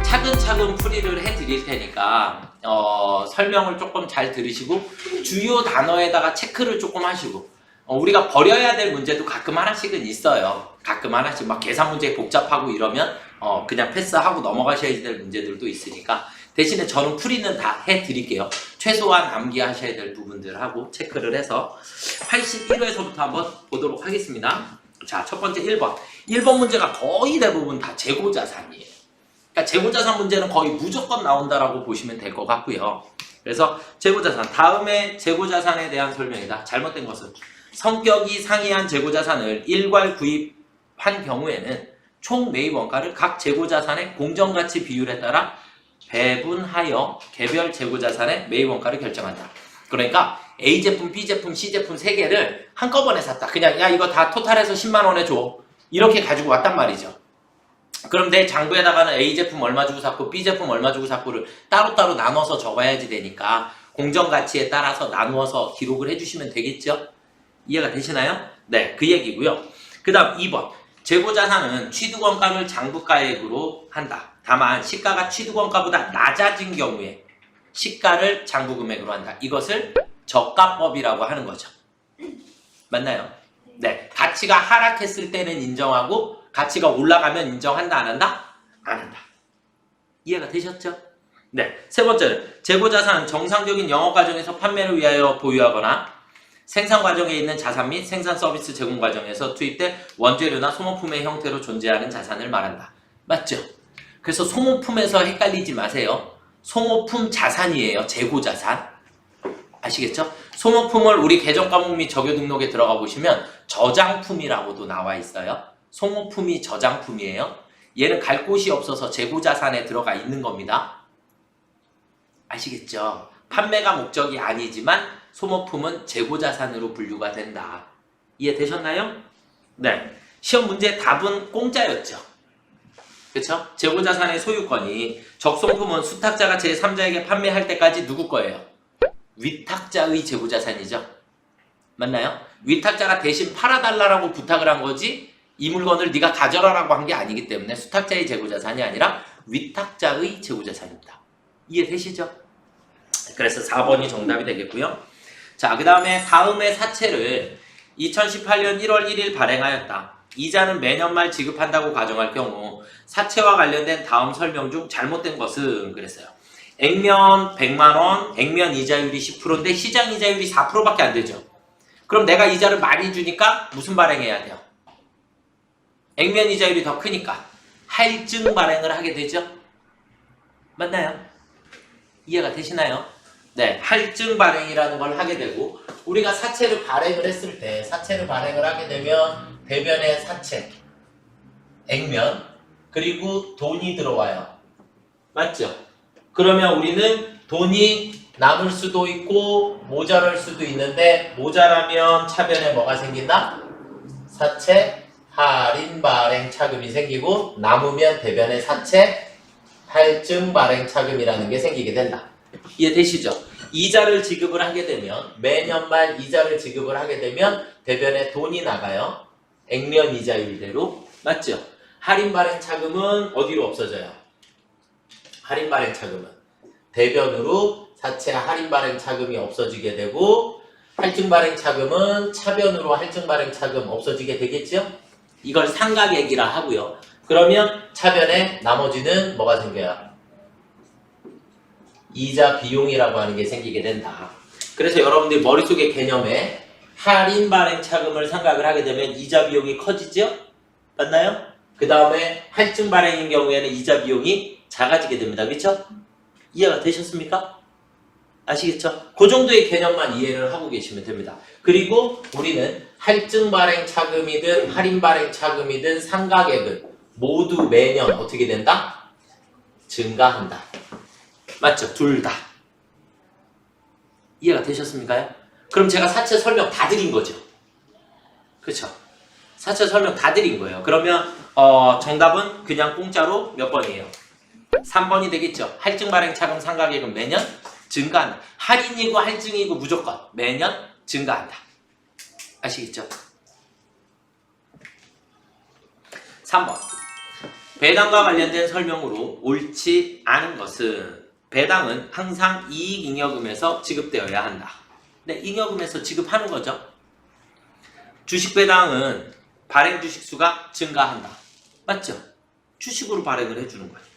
차근차근 풀이를 해드릴 테니까 설명을 조금 잘 들으시고 주요 단어에다가 체크를 조금 하시고 우리가 버려야 될 문제도 가끔 하나씩은 있어요. 가끔 하나씩 막 계산 문제 복잡하고 이러면 그냥 패스하고 넘어가셔야 될 문제들도 있으니까 대신에 저는 풀이는 다 해드릴게요. 최소한 암기하셔야 될 부분들하고 체크를 해서 81회에서부터 한번 보도록 하겠습니다. 자, 첫 번째 1번. 1번 문제가 거의 대부분 다 재고자산이에요. 그러니까 재고자산 문제는 거의 무조건 나온다라고 보시면 될 것 같고요. 그래서 재고자산, 다음에 재고자산에 대한 설명이다. 잘못된 것은 성격이 상이한 재고자산을 일괄 구입한 경우에는 총 매입 원가를 각 재고자산의 공정가치 비율에 따라 배분하여 개별 재고자산의 매입 원가를 결정한다. 그러니까 A제품, B제품, C제품 3개를 한꺼번에 샀다. 그냥 야 이거 다 토탈해서 10만 원에 줘. 이렇게 가지고 왔단 말이죠. 그럼 내 장부에다가는 A제품 얼마 주고 샀고 B제품 얼마 주고 샀고를 따로따로 나눠서 적어야지 되니까 공정가치에 따라서 나누어서 기록을 해주시면 되겠죠? 이해가 되시나요? 네, 그 얘기고요. 그 다음 2번. 재고자산은 취득원가를 장부가액으로 한다. 다만 시가가 취득원가보다 낮아진 경우에 시가를 장부금액으로 한다. 이것을 저가법이라고 하는 거죠. 맞나요? 네, 가치가 하락했을 때는 인정하고 가치가 올라가면 인정한다, 안 한다? 안 한다. 이해가 되셨죠? 네, 세 번째는 재고자산은 정상적인 영업 과정에서 판매를 위하여 보유하거나 생산 과정에 있는 자산 및 생산 서비스 제공 과정에서 투입된 원재료나 소모품의 형태로 존재하는 자산을 말한다. 맞죠? 그래서 소모품에서 헷갈리지 마세요. 소모품 자산이에요. 재고자산. 아시겠죠? 소모품을 우리 계정과목 및 적요 등록에 들어가 보시면 저장품이라고도 나와 있어요. 소모품이 저장품이에요. 얘는 갈 곳이 없어서 재고자산에 들어가 있는 겁니다. 아시겠죠? 판매가 목적이 아니지만 소모품은 재고자산으로 분류가 된다. 이해되셨나요? 네. 시험 문제 답은 공짜였죠. 그쵸? 재고자산의 소유권이 적송품은 수탁자가 제3자에게 판매할 때까지 누구 거예요? 위탁자의 재고자산이죠. 맞나요? 위탁자가 대신 팔아달라고 부탁을 한 거지 이 물건을 네가 가져라라고 한 게 아니기 때문에 수탁자의 재고자산이 아니라 위탁자의 재고자산입니다. 이해되시죠? 그래서 4번이 정답이 되겠고요. 자, 그 다음에 다음의 사채를 2018년 1월 1일 발행하였다. 이자는 매년 말 지급한다고 가정할 경우 사채와 관련된 다음 설명 중 잘못된 것은 그랬어요. 액면 100만원, 액면 이자율이 10%인데 시장 이자율이 4%밖에 안 되죠. 그럼 내가 이자를 많이 주니까 무슨 발행해야 돼요? 액면 이자율이 더 크니까 할증 발행을 하게 되죠. 맞나요? 이해가 되시나요? 네, 할증 발행이라는 걸 하게 되고 우리가 사채를 발행을 했을 때 사채를 발행을 하게 되면 대변에 사채, 액면, 그리고 돈이 들어와요. 맞죠? 그러면 우리는 돈이 남을 수도 있고 모자랄 수도 있는데 모자라면 차변에 뭐가 생긴다? 사채, 할인 발행 차금이 생기고 남으면 대변에 사채, 할증 발행 차금이라는 게 생기게 된다. 이해되시죠? 이자를 지급을 하게 되면 매년 말 이자를 지급을 하게 되면 대변에 돈이 나가요. 액면 이자율대로. 맞죠? 할인 발행 차금은 어디로 없어져요? 할인 발행 차금은 대변으로 사채 할인 발행 차금이 없어지게 되고 할증 발행 차금은 차변으로 할증 발행 차금 없어지게 되겠죠? 이걸 상각액이라 하고요. 그러면 차변에 나머지는 뭐가 생겨요? 이자 비용이라고 하는 게 생기게 된다. 그래서 여러분들 머릿속에 개념에 할인 발행 차금을 생각을 하게 되면 이자 비용이 커지죠? 맞나요? 그 다음에 할증 발행인 경우에는 이자 비용이 작아지게 됩니다. 그렇죠? 이해가 되셨습니까? 아시겠죠? 그 정도의 개념만 이해를 하고 계시면 됩니다. 그리고 우리는 할증 발행 차금이든 할인 발행 차금이든 상각액은 모두 매년 어떻게 된다? 증가한다. 맞죠? 둘 다. 이해가 되셨습니까? 그럼 제가 사채 설명 다 드린 거죠. 그렇죠? 사채 설명 다 드린 거예요. 그러면 정답은 그냥 공짜로 몇 번이에요? 3번이 되겠죠. 할증 발행 차금 상각액은 매년 증가한다. 할인이고 할증이고 무조건 매년 증가한다. 아시겠죠? 3번. 배당과 관련된 설명으로 옳지 않은 것은 배당은 항상 이익잉여금에서 지급되어야 한다. 네, 잉여금에서 지급하는 거죠. 주식 배당은 발행 주식 수가 증가한다. 맞죠? 주식으로 발행을 해주는 거니까.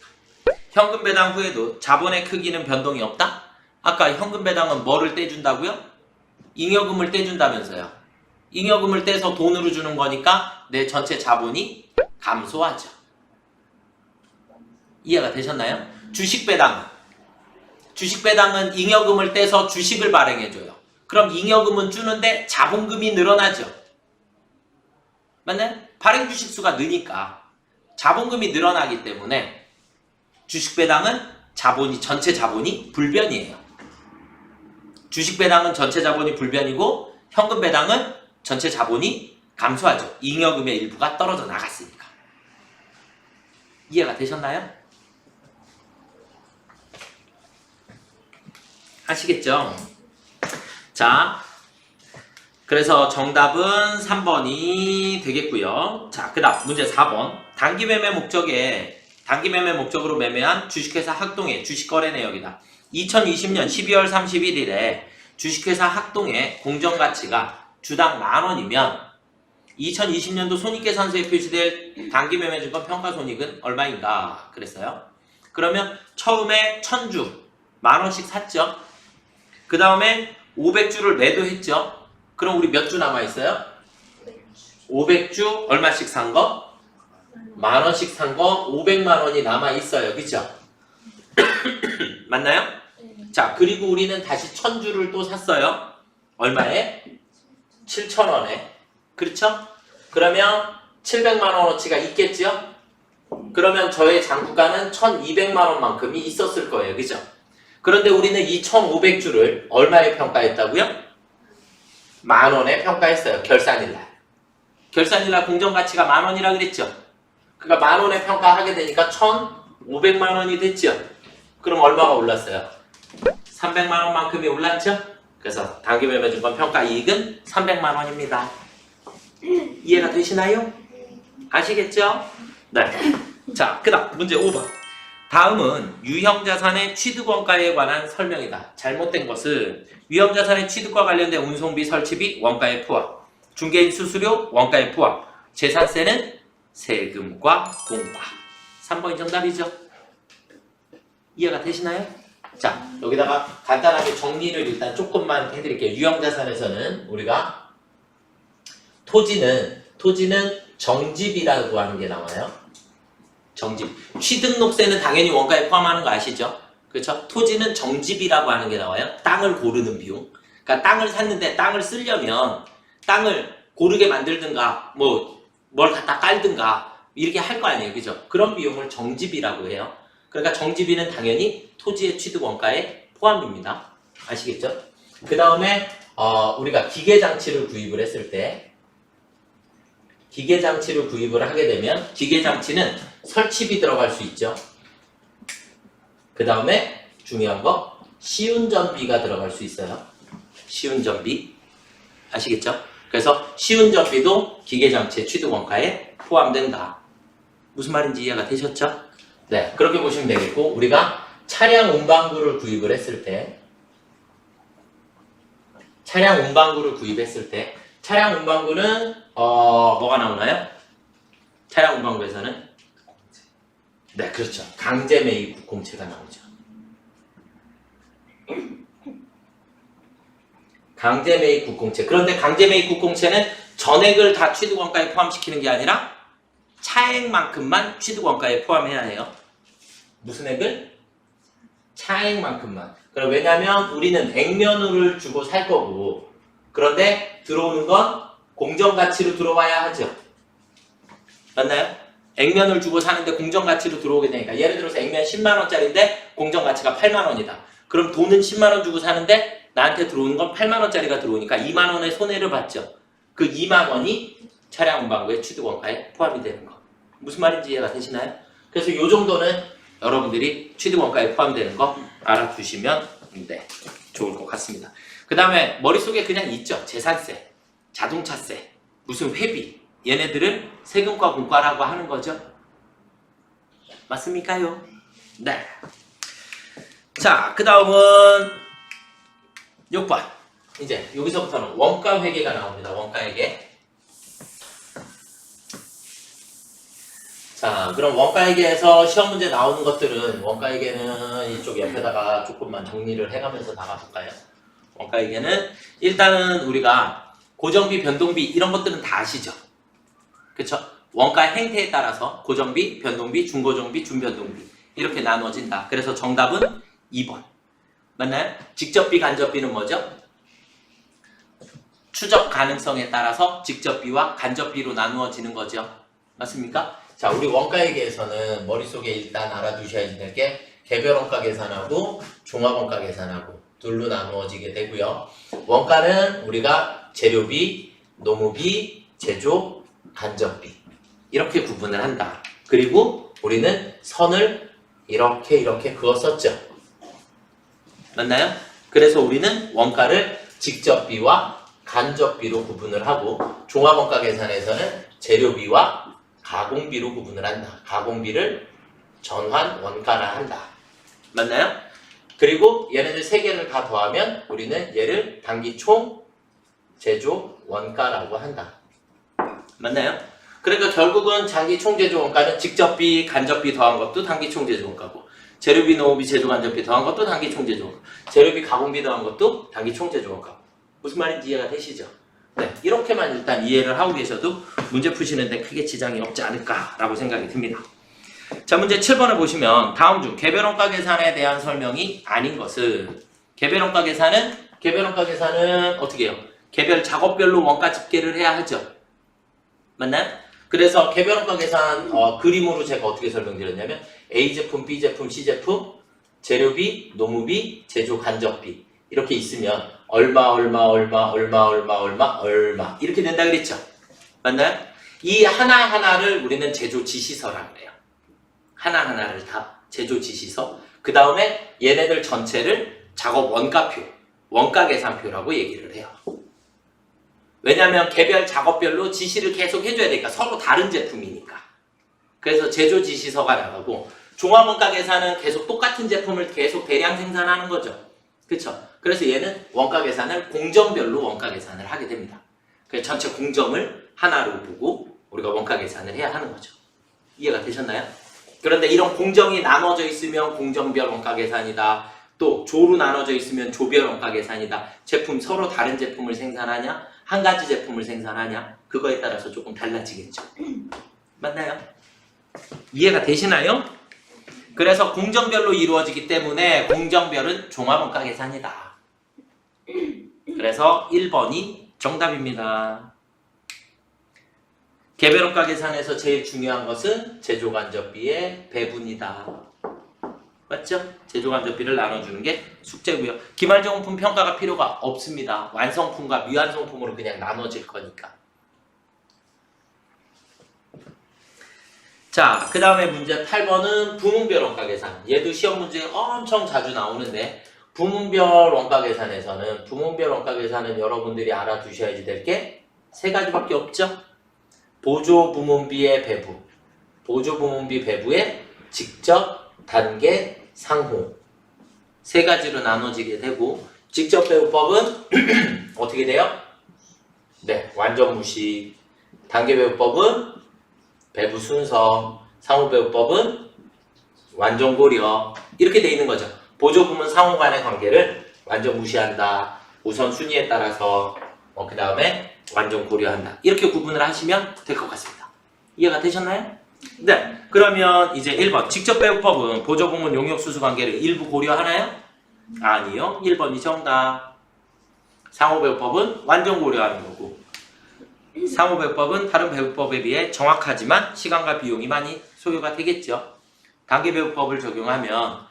현금 배당 후에도 자본의 크기는 변동이 없다? 아까 현금 배당은 뭐를 떼준다고요? 잉여금을 떼준다면서요. 잉여금을 떼서 돈으로 주는 거니까 내 전체 자본이 감소하죠. 이해가 되셨나요? 주식 배당은 잉여금을 떼서 주식을 발행해줘요. 그럼 잉여금은 주는데 자본금이 늘어나죠. 맞나요? 발행 주식 수가 느니까 자본금이 늘어나기 때문에 주식 배당은 전체 자본이 불변이에요. 주식 배당은 전체 자본이 불변이고 현금 배당은 전체 자본이 감소하죠. 잉여금의 일부가 떨어져 나갔으니까. 이해가 되셨나요? 아시겠죠? 자, 그래서 정답은 3번이 되겠고요. 자, 그 다음 문제 4번. 단기 매매 목적으로 매매한 주식회사 학동의 주식거래 내역이다. 2020년 12월 31일에 주식회사 학동의 공정가치가 주당 10,000원이면 2020년도 손익계산서에 표시될 단기 매매증권 평가손익은 얼마인가 그랬어요. 그러면 처음에 1,000주 10,000원씩 샀죠. 그 다음에 500주를 매도했죠. 그럼 우리 몇 주 남아있어요? 500주 얼마씩 산 거? 10,000원씩 산 거 500만원이 남아있어요. 그쵸? 맞나요? 자, 그리고 우리는 다시 1,000주를 또 샀어요. 얼마에? 7,000원에. 그렇죠? 그러면 700만원어치가 있겠죠? 그러면 저의 잔고가는 1,200만원만큼이 있었을 거예요. 그죠? 그런데 우리는 이 1,500주를 얼마에 평가했다고요? 10,000원에 평가했어요. 결산일날. 결산일날 공정가치가 10,000원이라 그랬죠? 그러니까 10,000원에 평가하게 되니까 1,500만원이 됐죠? 그럼 얼마가 올랐어요? 300만원만큼이 올랐죠? 그래서 단기매매증권 평가이익은 300만원입니다. 이해가 되시나요? 아시겠죠? 네. 자, 그 다음 문제 5번. 다음은 유형자산의 취득원가에 관한 설명이다. 잘못된 것은 유형자산의 취득과 관련된 운송비, 설치비, 원가에 포함, 중개인 수수료, 원가에 포함, 재산세는 세금과 공과. 3번이 정답이죠. 이해가 되시나요? 자, 여기다가 간단하게 정리를 일단 조금만 해드릴게요. 유형자산에서는 우리가 토지는 정집이라고 하는 게 나와요. 정집. 취득록세는 당연히 원가에 포함하는 거 아시죠? 그렇죠? 토지는 정집이라고 하는 게 나와요. 땅을 고르는 비용. 그러니까 땅을 샀는데 땅을 쓰려면 땅을 고르게 만들든가 뭘 갖다 깔든가 이렇게 할 거 아니에요. 그죠? 그런 비용을 정집이라고 해요. 그러니까 정집비는 당연히 토지의 취득 원가에 포함입니다. 아시겠죠? 그 다음에 우리가 기계장치를 구입을 했을 때 기계장치를 구입을 하게 되면 기계장치는 설치비 들어갈 수 있죠. 그 다음에 중요한 거 시운전비가 들어갈 수 있어요. 시운전비 아시겠죠? 그래서 시운전비도 기계장치의 취득원가에 포함된다. 무슨 말인지 이해가 되셨죠? 네, 그렇게 보시면 되겠고 우리가 차량 운반구를 구입을 했을 때 차량 운반구는 뭐가 나오나요? 차량 운반구에서는 네, 그렇죠. 강제매입 국공채가 나오죠. 강제매입 국공채. 그런데 강제매입 국공채는 전액을 다 취득원가에 포함시키는 게 아니라 차액만큼만 취득원가에 포함해야 해요. 무슨 액을? 차액만큼만. 그럼 왜냐면 우리는 액면을 주고 살 거고 그런데 들어오는 건 공정가치로 들어와야 하죠. 맞나요? 액면을 주고 사는데 공정가치로 들어오게 되니까 예를 들어서 액면 10만원짜리인데 공정가치가 8만원이다. 그럼 돈은 10만원 주고 사는데 나한테 들어오는 건 8만원짜리가 들어오니까 2만원의 손해를 봤죠. 그 2만원이 차량 운반구의 취득원가에 포함이 되는 거. 무슨 말인지 이해가 되시나요? 그래서 이 정도는 여러분들이 취득원가에 포함되는 거 알아두시면 네, 좋을 것 같습니다. 그 다음에 머릿속에 그냥 있죠. 재산세, 자동차세, 무슨 회비 얘네들은 세금과 공과라고 하는 거죠. 맞습니까요? 네. 자, 그 다음은 6번. 이제 여기서부터는 원가 회계가 나옵니다. 원가 회계. 자, 그럼 원가 회계에서 시험 문제 나오는 것들은 원가 회계는 이쪽 옆에다가 조금만 정리를 해가면서 나가볼까요? 원가 회계는 일단은 우리가 고정비, 변동비 이런 것들은 다 아시죠? 그쵸? 원가 행태에 따라서 고정비, 변동비, 중고정비, 준변동비 이렇게 나눠진다. 그래서 정답은 2번. 맞나요? 직접비, 간접비는 뭐죠? 추적 가능성에 따라서 직접비와 간접비로 나누어지는 거죠. 맞습니까? 자, 우리 원가회계에서는 머릿속에 일단 알아두셔야 될 게 개별원가 계산하고 종합원가 계산하고 둘로 나누어지게 되고요. 원가는 우리가 재료비, 노무비, 제조, 간접비 이렇게 구분을 한다. 그리고 우리는 선을 이렇게 그었었죠. 맞나요? 그래서 우리는 원가를 직접비와 간접비로 구분을 하고 종합원가 계산에서는 재료비와 가공비로 구분을 한다. 가공비를 전환 원가라 한다. 맞나요? 그리고 얘네들 세 개를 다 더하면 우리는 얘를 단기 총 제조 원가라고 한다. 맞나요? 그러니까 결국은 단기 총 제조 원가는 직접비, 간접비 더한 것도 단기 총 제조 원가고 재료비, 노무비, 제조, 간접비 더한 것도 단기 총 제조 원가, 재료비, 가공비 더한 것도 단기 총 제조 원가. 무슨 말인지 이해가 되시죠? 네, 이렇게만 일단 이해를 하고 계셔도 문제 푸시는데 크게 지장이 없지 않을까라고 생각이 듭니다. 자, 문제 7번을 보시면 다음 중 개별원가 계산에 대한 설명이 아닌 것은 개별원가 계산은 어떻게 해요? 개별 작업별로 원가 집계를 해야 하죠. 맞나요? 그래서 개별원가 계산 그림으로 제가 어떻게 설명드렸냐면 A 제품, B 제품, C 제품, 재료비, 노무비, 제조, 간접비 이렇게 있으면 얼마 이렇게 된다 그랬죠? 맞나요? 이 하나하나를 우리는 제조 지시서라고 해요. 하나하나를 다 제조 지시서. 그 다음에 얘네들 전체를 작업 원가표, 원가 계산표라고 얘기를 해요. 왜냐하면 개별 작업별로 지시를 계속 해줘야 되니까 서로 다른 제품이니까. 그래서 제조 지시서가 나가고 종합원가 계산은 계속 똑같은 제품을 계속 대량 생산하는 거죠. 그쵸? 그래서 얘는 원가 계산을 공정별로 원가 계산을 하게 됩니다. 그래서 전체 공정을 하나로 보고 우리가 원가 계산을 해야 하는 거죠. 이해가 되셨나요? 그런데 이런 공정이 나눠져 있으면 공정별 원가 계산이다. 또 조로 나눠져 있으면 조별 원가 계산이다. 제품 서로 다른 제품을 생산하냐? 한 가지 제품을 생산하냐? 그거에 따라서 조금 달라지겠죠. 맞나요? 이해가 되시나요? 그래서 공정별로 이루어지기 때문에 공정별은 종합원가 계산이다. 그래서 1번이 정답입니다. 개별원가 계산에서 제일 중요한 것은 제조간접비의 배분이다. 맞죠? 제조간접비를 나눠주는 게 숙제고요. 기말정품 평가가 필요가 없습니다. 완성품과 미완성품으로 그냥 나눠질 거니까. 자, 그 다음에 문제 8번은 부문별 원가 계산. 얘도 시험 문제에 엄청 자주 나오는데 부문별 원가 계산에서는 여러분들이 알아두셔야지 될 게 세 가지밖에 없죠. 보조 부문비의 배부, 보조 부문비 배부의 직접, 단계, 상호 세 가지로 나눠지게 되고 직접 배부법은 어떻게 돼요? 네, 완전 무시. 단계 배부법은 배부 순서, 상호 배부법은 완전 고려 이렇게 돼 있는 거죠. 보조 부문 상호 간의 관계를 완전 무시한다. 우선 순위에 따라서 그 다음에 완전 고려한다. 이렇게 구분을 하시면 될 것 같습니다. 이해가 되셨나요? 네. 그러면 이제 1번 직접 배부법은 보조 부문 용역 수수 관계를 일부 고려하나요? 아니요. 1번이 정답. 상호 배부법은 완전 고려하는 거고 상호 배부법은 다른 배부법에 비해 정확하지만 시간과 비용이 많이 소요가 되겠죠. 단계 배부법을 적용하면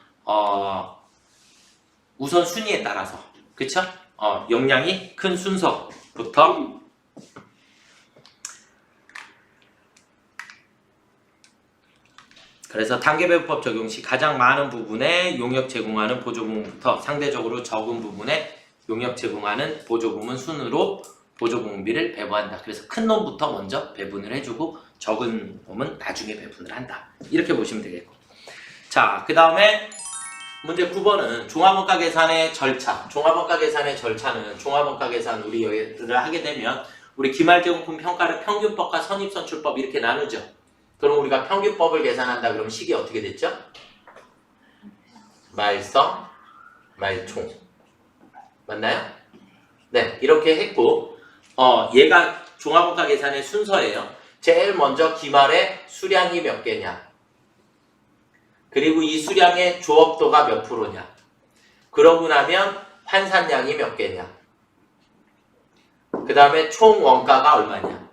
우선 순위에 따라서 그쵸? 역량이 큰 순서부터 그래서 단계 배부법 적용 시 가장 많은 부분에 용역 제공하는 보조부문부터 상대적으로 적은 부분에 용역 제공하는 보조부문 순으로 보조부문비를 배부한다. 그래서 큰 놈부터 먼저 배분을 해주고 적은 놈은 나중에 배분을 한다. 이렇게 보시면 되겠고 자, 그 다음에 문제 9번은 종합원가 계산의 절차. 종합원가 계산의 절차는 종합원가 계산 우리 여기를 하게 되면 우리 기말제공품 평가를 평균법과 선입선출법 이렇게 나누죠. 그럼 우리가 평균법을 계산한다 그러면 식이 어떻게 됐죠? 말성, 말총. 맞나요? 네, 이렇게 했고 얘가 종합원가 계산의 순서예요. 제일 먼저 기말의 수량이 몇 개냐. 그리고 이 수량의 조업도가 몇 프로냐. 그러고 나면 환산량이 몇 개냐. 그 다음에 총 원가가 얼마냐.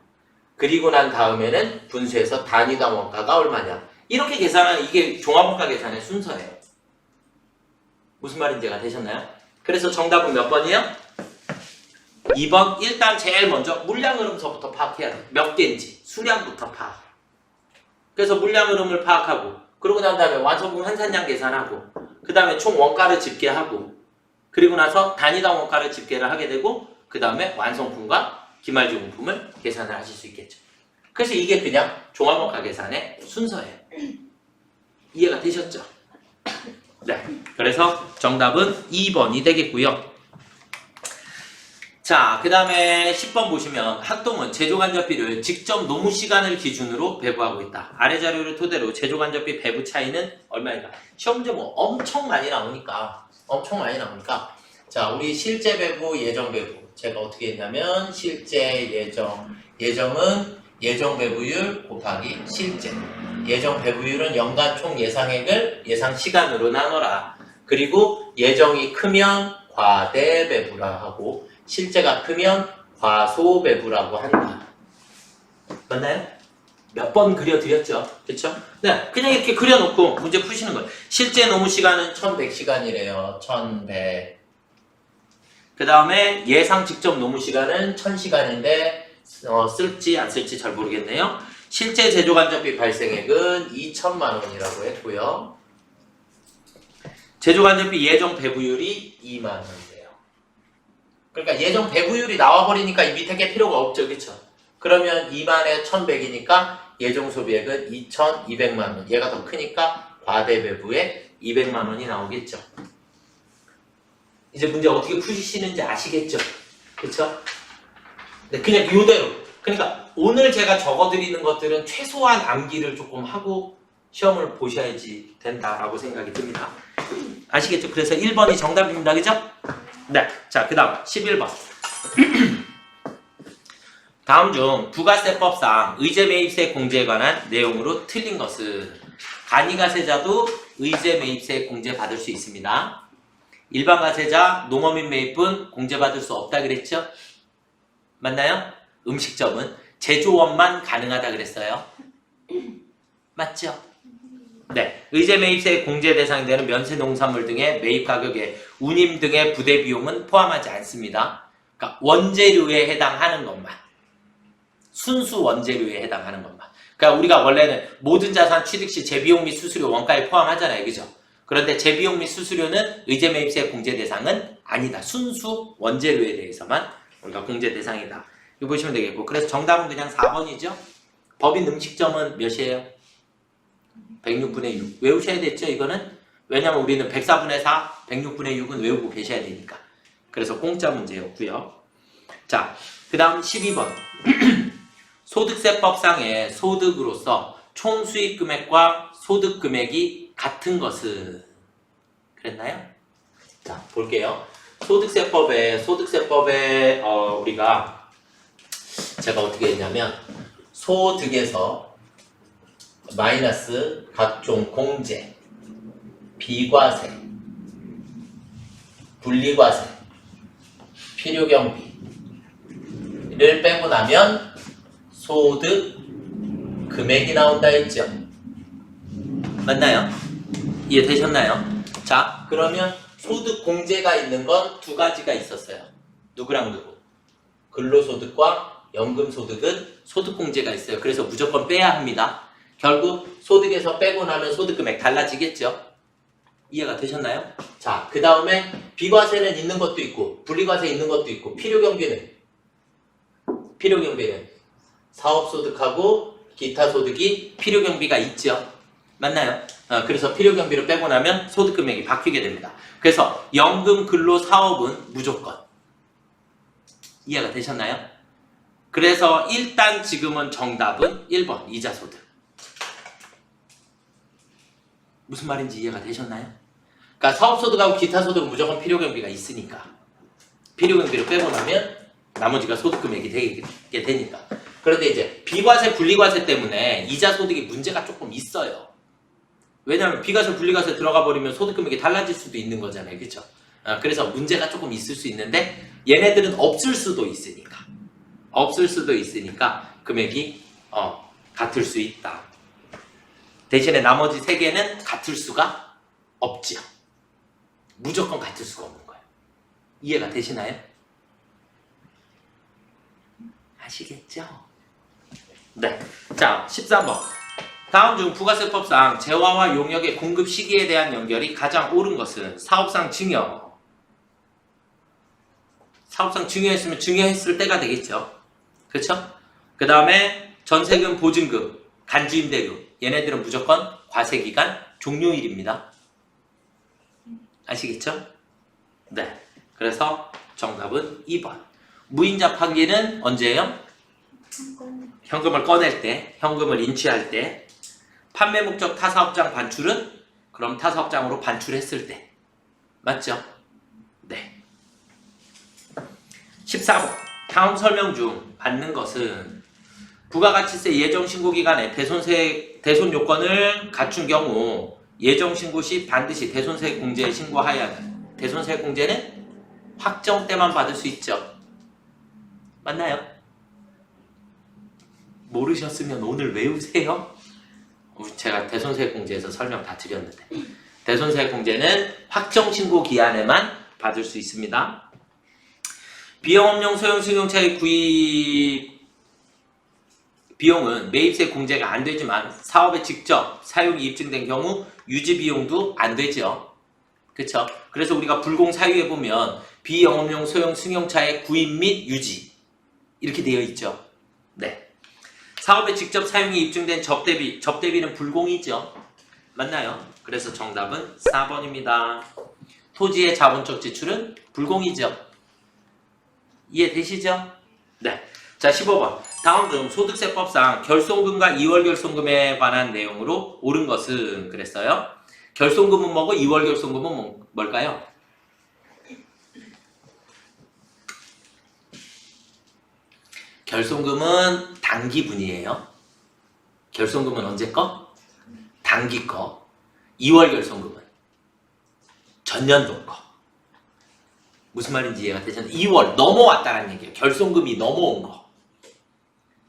그리고 난 다음에는 분수에서 단위당 원가가 얼마냐. 이렇게 계산하는 이게 종합원가 계산의 순서예요. 무슨 말인지 가 되셨나요? 그래서 정답은 몇 번이에요? 2번. 일단 제일 먼저 물량 흐름서부터 파악해야 돼. 몇 개인지 수량부터 파악. 그래서 물량 흐름을 파악하고 그러고 난 다음에 완성품 환산량 계산하고 그 다음에 총 원가를 집계하고 그리고 나서 단위당 원가를 집계를 하게 되고 그 다음에 완성품과 기말제공품을 계산을 하실 수 있겠죠. 그래서 이게 그냥 종합원가 계산의 순서예요. 이해가 되셨죠? 네. 그래서 정답은 2번이 되겠고요. 자, 그 다음에 10번 보시면 학동은 제조간접비를 직접 노무 시간을 기준으로 배부하고 있다. 아래 자료를 토대로 제조간접비 배부 차이는 얼마인가? 시험 문제 뭐 엄청 많이 나오니까 자, 우리 실제 배부, 예정 배부 제가 어떻게 했냐면 실제, 예정은 예정 배부율 곱하기 실제. 예정 배부율은 연간 총 예상액을 예상 시간으로 나눠라. 그리고 예정이 크면 과대 배부라 하고 실제가 크면 과소 배부라고 한다. 맞나요? 몇 번 그려드렸죠? 그렇죠? 네, 그냥 이렇게 그려놓고 문제 푸시는 거예요. 실제 노무 시간은 1100시간이래요. 1100. 그 다음에 예상 직접 노무 시간은 1000시간인데 쓸지 안 쓸지 잘 모르겠네요. 실제 제조간접비 발생액은 2천만 원이라고 했고요. 제조간접비 예정 배부율이 2만 원이래요. 그러니까 예정 배부율이 나와버리니까 이 밑에 게 필요가 없죠. 그쵸? 그러면 2만에 1100이니까 예정 소비액은 2200만 원. 얘가 더 크니까 과대 배부에 200만 원이 나오겠죠. 이제 문제 어떻게 푸시는지 아시겠죠? 그쵸? 네, 그냥 이대로. 그러니까 오늘 제가 적어드리는 것들은 최소한 암기를 조금 하고 시험을 보셔야지 된다라고 생각이 듭니다. 아시겠죠? 그래서 1번이 정답입니다. 그죠? 네. 자, 그 다음 11번. 다음 중 부가세법상 의제 매입세 공제에 관한 내용으로 틀린 것은 간이 가세자도 의제 매입세 공제 받을 수 있습니다. 일반 가세자, 농어민 매입은 공제받을 수 없다 그랬죠? 맞나요? 음식점은 제조업만 가능하다 그랬어요. 맞죠? 네. 의제 매입세 공제 대상이 되는 면세 농산물 등의 매입 가격에 운임 등의 부대 비용은 포함하지 않습니다. 그러니까 원재료에 해당하는 것만. 순수 원재료에 해당하는 것만. 그러니까 우리가 원래는 모든 자산 취득 시 재비용 및 수수료 원가에 포함하잖아요. 그죠? 그런데 재비용 및 수수료는 의제 매입세 공제 대상은 아니다. 순수 원재료에 대해서만 우리가 공제 대상이다. 이거 보시면 되겠고. 그래서 정답은 그냥 4번이죠. 법인 음식점은 몇이에요? 106분의 6. 외우셔야 됐죠, 이거는? 왜냐면 우리는 104분의 4, 106분의 6은 외우고 계셔야 되니까. 그래서 공짜 문제였고요. 자, 그 다음 12번. 소득세법상의 소득으로서 총 수익 금액과 소득 금액이 같은 것은 그랬나요? 자, 볼게요. 소득세법에 우리가 제가 어떻게 했냐면 소득에서 마이너스 각종 공제, 비과세, 분리과세, 필요경비를 빼고 나면 소득 금액이 나온다 했죠. 맞나요? 이해되셨나요? 자, 그러면 소득 공제가 있는 건 두 가지가 있었어요. 누구랑 누구? 근로소득과 연금소득은 소득 공제가 있어요. 그래서 무조건 빼야 합니다. 결국 소득에서 빼고 나면 소득 금액 달라지겠죠? 이해가 되셨나요? 자, 그 다음에 비과세는 있는 것도 있고 분리과세 있는 것도 있고 필요경비는 사업소득하고 기타 소득이 필요경비가 있죠. 맞나요? 그래서 필요경비를 빼고 나면 소득금액이 바뀌게 됩니다. 그래서 연금, 근로, 사업은 무조건. 이해가 되셨나요? 그래서 일단 지금은 정답은 1번 이자소득. 무슨 말인지 이해가 되셨나요? 그러니까 사업소득하고 기타소득은 무조건 필요경비가 있으니까 필요경비를 빼고 나면 나머지가 소득금액이 되게 되니까. 그런데 이제 비과세, 분리과세 때문에 이자소득이 문제가 조금 있어요. 왜냐하면 비과세, 분리과세 들어가 버리면 소득금액이 달라질 수도 있는 거잖아요. 그렇죠? 그래서 문제가 조금 있을 수 있는데 얘네들은 없을 수도 있으니까 금액이 같을 수 있다. 대신에 나머지 세 개는 같을 수가 없지요. 무조건 같을 수가 없는 거예요. 이해가 되시나요? 아시겠죠? 네. 자, 13번. 다음 중 부가세법상 재화와 용역의 공급 시기에 대한 연결이 가장 옳은 것은 사업상 증여. 사업상 증여했으면 증여했을 때가 되겠죠. 그렇죠? 그 다음에 전세금, 보증금, 간주임대료. 얘네들은 무조건 과세기간 종료일입니다. 아시겠죠? 네. 그래서 정답은 2번. 무인자 판기는 언제예요? 현금을 꺼낼 때, 현금을 인취할 때. 판매 목적 타사업장 반출은 그럼 타사업장으로 반출했을 때. 맞죠? 네. 14번. 다음 설명 중 받는 것은 부가가치세 예정신고기간에 대손 요건을 갖춘 경우 예정신고 시 반드시 대손세 공제에 신고하여야 한다. 대손세 공제는 확정 때만 받을 수 있죠. 맞나요? 모르셨으면 오늘 외우세요. 제가 대손세 공제에서 설명 다 드렸는데 대손세 공제는 확정 신고 기한에만 받을 수 있습니다. 비영업용 소형 승용차의 구입 비용은 매입세 공제가 안 되지만 사업에 직접 사용이 입증된 경우 유지 비용도 안 되죠. 그렇죠? 그래서 우리가 불공 사유에 보면 비영업용 소형 승용차의 구입 및 유지 이렇게 되어 있죠. 네. 사업에 직접 사용이 입증된 접대비는 불공이죠. 맞나요? 그래서 정답은 4번입니다. 토지의 자본적 지출은 불공이죠. 이해되시죠? 네. 자, 15번. 다음 중 소득세법상 결손금과 2월 결손금에 관한 내용으로 옳은 것은 그랬어요. 결손금은 뭐고 2월 결손금은 뭘까요? 결손금은 단기분이에요. 결손금은 언제 거? 단기 거. 2월 결손금은 전년도 거. 무슨 말인지 이해가 되셨나요? 2월 넘어왔다는 얘기예요. 결손금이 넘어온 거.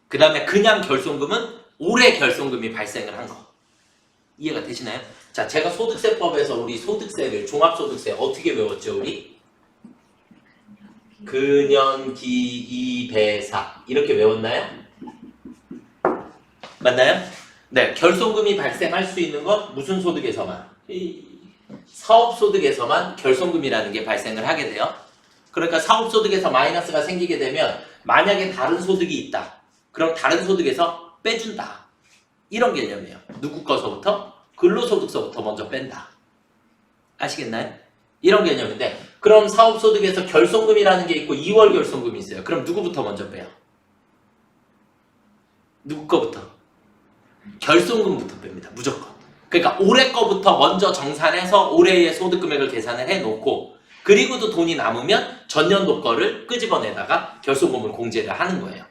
그 다음에 그냥 결손금은 올해 결손금이 발생을 한 거. 이해가 되시나요? 자, 제가 소득세법에서 우리 소득세를 종합소득세 어떻게 외웠죠, 우리? 근연기이배사 이렇게 외웠나요? 맞나요? 네, 결손금이 발생할 수 있는 건 무슨 소득에서만? 사업소득에서만 결손금이라는 게 발생을 하게 돼요. 그러니까 사업소득에서 마이너스가 생기게 되면 만약에 다른 소득이 있다. 그럼 다른 소득에서 빼준다. 이런 개념이에요. 누구 거서부터? 근로소득서부터 먼저 뺀다. 아시겠나요? 이런 개념인데 그럼 사업소득에서 결손금이라는 게 있고 2월 결손금이 있어요. 그럼 누구부터 먼저 빼요? 누구 거부터? 결손금부터 뺍니다. 무조건. 그러니까 올해 거부터 먼저 정산해서 올해의 소득금액을 계산을 해놓고 그리고도 돈이 남으면 전년도 거를 끄집어내다가 결손금을 공제를 하는 거예요.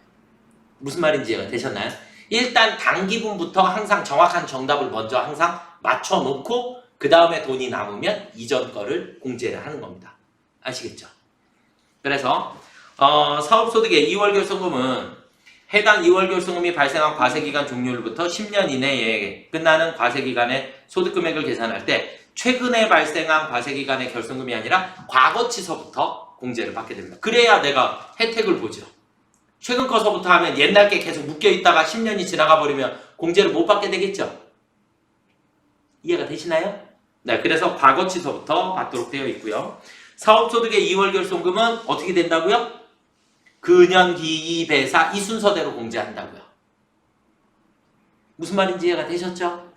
무슨 말인지 이해가 되셨나요? 일단 단기분부터 항상 정확한 정답을 먼저 항상 맞춰놓고 그 다음에 돈이 남으면 이전 거를 공제를 하는 겁니다. 아시겠죠? 그래서 사업소득의 2월 결손금은 해당 2월 결손금이 발생한 과세기간 종료일부터 10년 이내에 끝나는 과세기간의 소득금액을 계산할 때 최근에 발생한 과세기간의 결손금이 아니라 과거치서부터 공제를 받게 됩니다. 그래야 내가 혜택을 보죠. 최근 거서부터 하면 옛날 게 계속 묶여있다가 10년이 지나가 버리면 공제를 못 받게 되겠죠? 이해가 되시나요? 네, 그래서 과거치서부터 받도록 되어 있고요. 사업소득의 2월 결손금은 어떻게 된다고요? 근연기이배사 이 순서대로 공제한다고요. 무슨 말인지 이해가 되셨죠?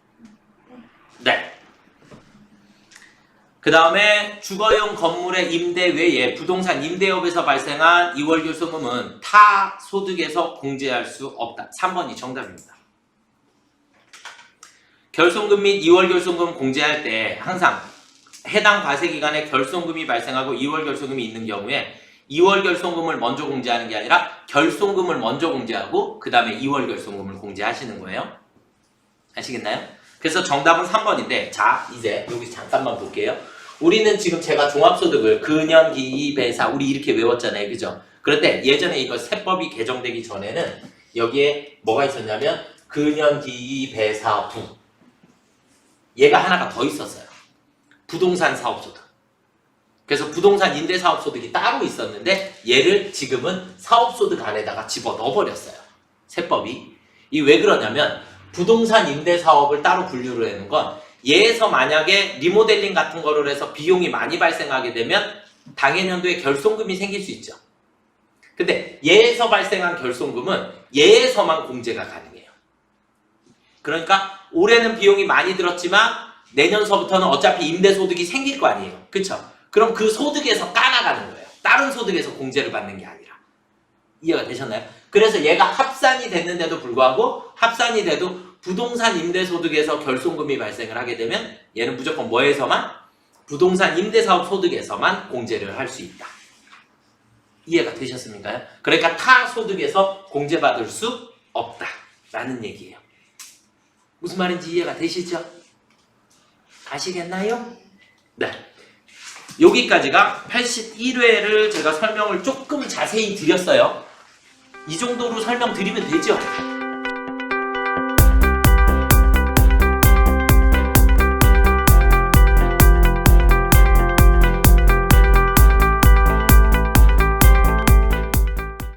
네. 그 다음에 주거용 건물의 임대 외에 부동산 임대업에서 발생한 2월 결손금은 타 소득에서 공제할 수 없다. 3번이 정답입니다. 결손금 및 2월 결손금 공제할 때 항상 해당 과세 기간에 결손금이 발생하고 2월 결손금이 있는 경우에 2월 결손금을 먼저 공제하는 게 아니라 결손금을 먼저 공제하고 그 다음에 2월 결손금을 공제하시는 거예요. 아시겠나요? 그래서 정답은 3번인데 자 이제 여기 잠깐만 볼게요. 우리는 지금 제가 종합소득을 근연, 기, 배사 우리 이렇게 외웠잖아요. 그죠? 그런데 예전에 이거 세법이 개정되기 전에는 여기에 뭐가 있었냐면 근연, 기, 배사, 부 얘가 하나가 더 있었어요. 부동산 사업소득. 그래서 부동산 임대사업소득이 따로 있었는데 얘를 지금은 사업소득 안에다가 집어넣어버렸어요. 세법이. 이 왜 그러냐면 부동산 임대사업을 따로 분류를 하는 건 얘에서 만약에 리모델링 같은 거를 해서 비용이 많이 발생하게 되면 당해년도에 결손금이 생길 수 있죠. 근데 얘에서 발생한 결손금은 얘에서만 공제가 가능해요. 그러니까 올해는 비용이 많이 들었지만 내년서부터는 어차피 임대소득이 생길 거 아니에요. 그쵸? 그럼 그 소득에서 까나가는 거예요. 다른 소득에서 공제를 받는 게 아니라. 이해가 되셨나요? 그래서 얘가 합산이 됐는데도 불구하고 합산이 돼도 부동산 임대소득에서 결손금이 발생을 하게 되면 얘는 무조건 뭐에서만? 부동산 임대사업 소득에서만 공제를 할 수 있다. 이해가 되셨습니까? 그러니까 타 소득에서 공제받을 수 없다. 라는 얘기예요. 무슨 말인지 이해가 되시죠? 아시겠나요? 네. 여기까지가 81회를 제가 설명을 조금 자세히 드렸어요. 이 정도로 설명드리면 되죠?